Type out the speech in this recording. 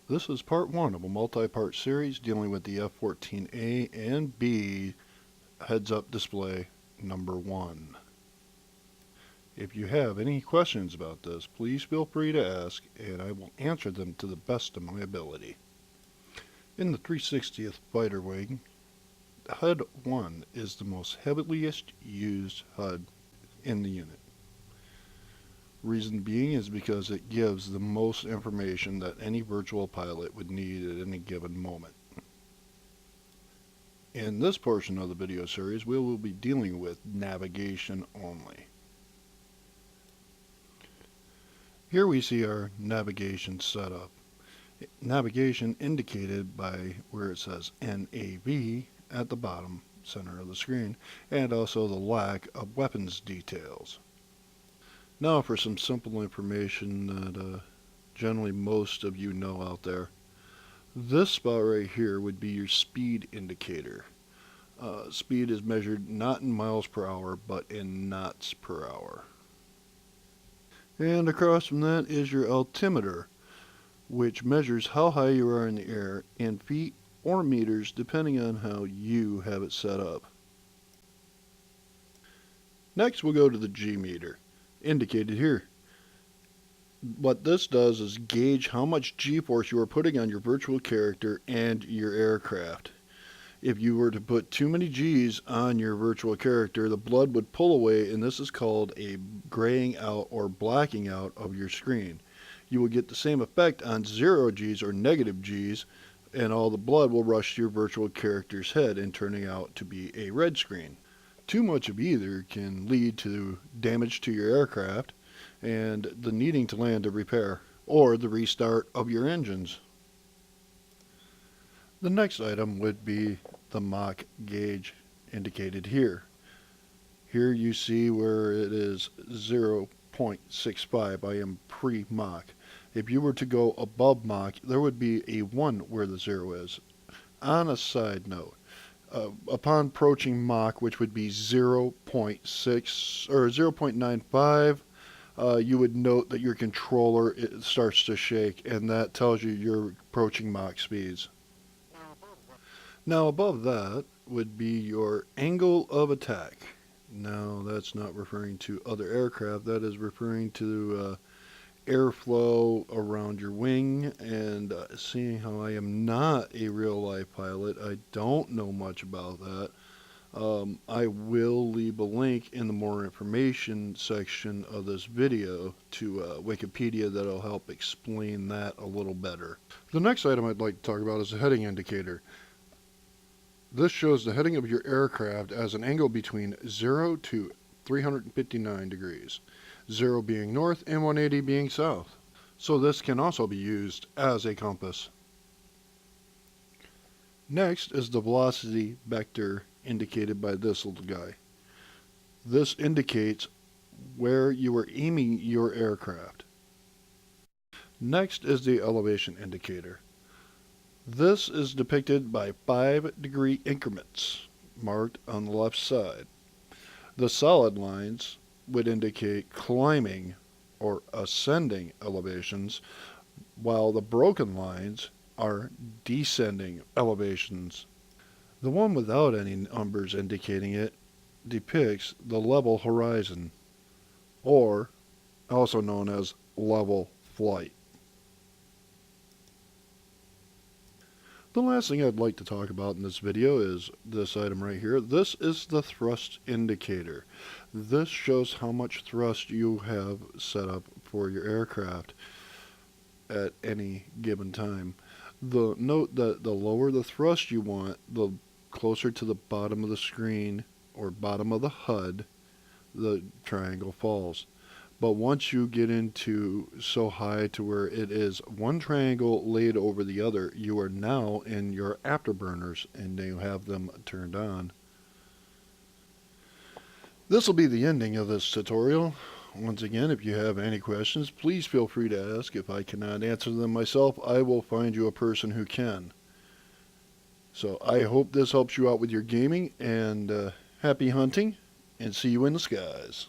This is part one of a multi-part series dealing with the F-14A and B heads-up display number one. If you have any questions about this, please feel free to ask and I will answer them to the best of my ability. In the 360th Fighter Wing, HUD 1 is the most heavily used HUD in the unit. Reason being is because it gives the most information that any virtual pilot would need at any given moment. In this portion of the video series, we will be dealing with navigation only. Here we see our navigation setup. Navigation indicated by where it says NAV at the bottom center of the screen, and also the lack of weapons details. Now for some simple information that generally most of you know out there. This spot right here would be your speed indicator. Speed is measured not in miles per hour, but in knots per hour. And across from that is your altimeter, which measures how high you are in the air in feet or meters depending on how you have it set up. Next we'll go to the G meter, indicated here. What this does is gauge how much G-force you are putting on your virtual character and your aircraft. If you were to put too many G's on your virtual character, the blood would pull away, and this is called a graying out or blacking out of your screen. You will get the same effect on 0 G's or negative G's, and all the blood will rush to your virtual character's head and turning out to be a red screen. Too much of either can lead to damage to your aircraft and the needing to land a repair or the restart of your engines. The next item would be the Mach gauge indicated here. Here you see where it is 0.65. I am pre-Mach. If you were to go above Mach, there would be a 1 where the 0 is. On a side note, upon approaching Mach, which would be 0.6 or 0.95, you would note that your controller starts to shake, and that tells you you're approaching Mach speeds. Now above that would be your angle of attack. Now that's not referring to other aircraft, that is referring to airflow around your wing, and seeing how I am not a real life pilot, I don't know much about that. I will leave a link in the more information section of this video to Wikipedia that'll help explain that a little better. The next item I'd like to talk about is the heading indicator. This shows the heading of your aircraft as an angle between 0 to 359 degrees, 0 being north and 180 being south. So this can also be used as a compass. Next is the velocity vector indicated by this little guy. This indicates where you are aiming your aircraft. Next is the elevation indicator. This is depicted by 5-degree increments marked on the left side. The solid lines would indicate climbing or ascending elevations, while the broken lines are descending elevations. The one without any numbers indicating it depicts the level horizon, or also known as level flight. The last thing I'd like to talk about in this video is this item right here. This is the thrust indicator. This shows how much thrust you have set up for your aircraft at any given time. Note that the lower the thrust you want, the closer to the bottom of the screen or bottom of the HUD the triangle falls. But once you get into so high to where it is one triangle laid over the other, you are now in your afterburners and you have them turned on. This will be the ending of this tutorial. Once again, if you have any questions, please feel free to ask. If I cannot answer them myself, I will find you a person who can. So I hope this helps you out with your gaming, and happy hunting, and see you in the skies.